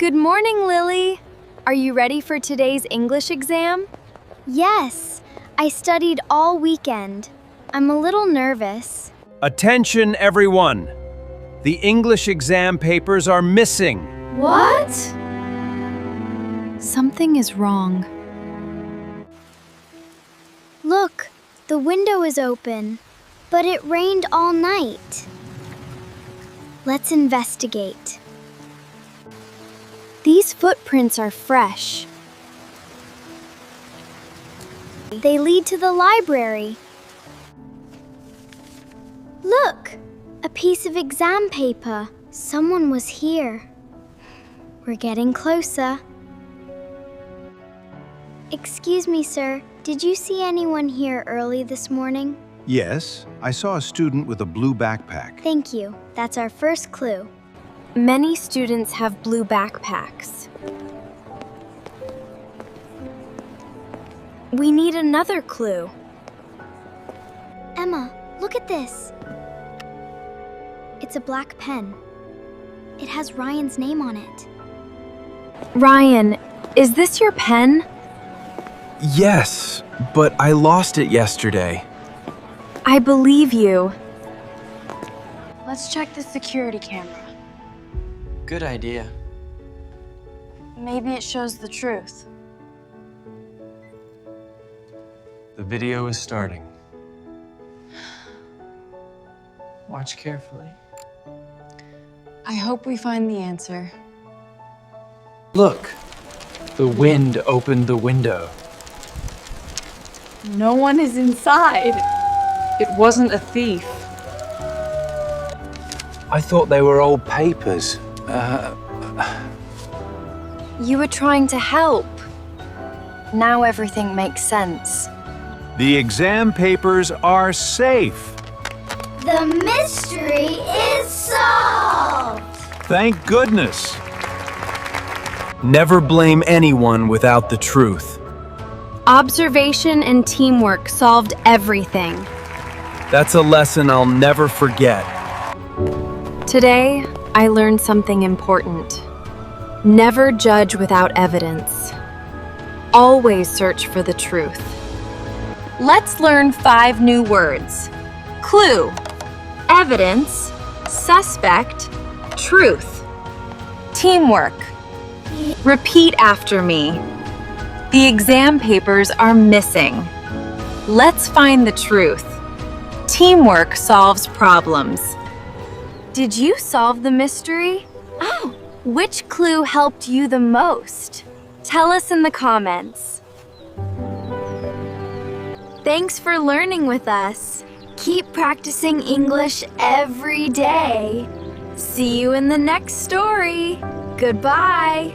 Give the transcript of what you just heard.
Good morning, Lily. Are you ready for today's English exam? Yes, I studied all weekend. I'm a little nervous. Attention, everyone. The English exam papers are missing. What? Something is wrong. Look, the window is open, but it rained all night. Let's investigate. These footprints are fresh. They lead to the library. Look, a piece of exam paper. Someone was here. We're getting closer. Excuse me, sir. Did you see anyone here early this morning? Yes, I saw a student with a blue backpack. Thank you. That's our first clue. Many students have blue backpacks. We need another clue. Emma, look at this. It's a black pen. It has Ryan's name on it. Ryan, is this your pen? Yes, but I lost it yesterday. I believe you. Let's check the security camera. Good idea. Maybe it shows the truth. The video is starting. Watch carefully. I hope we find the answer. Look, the wind opened the window. No one is inside. It wasn't a thief. I thought they were old papers. You were trying to help. Now everything makes sense. The exam papers are safe. The mystery is solved! Thank goodness. Never blame anyone without the truth. Observation and teamwork solved everything. That's a lesson I'll never forget. Today, I learned something important. Never judge without evidence. Always search for the truth. Let's learn 5 new words. Clue, evidence, suspect, truth. Teamwork. Repeat after me. The exam papers are missing. Let's find the truth. Teamwork solves problems. Did you solve the mystery? Oh, which clue helped you the most? Tell us in the comments. Thanks for learning with us. Keep practicing English every day. See you in the next story. Goodbye.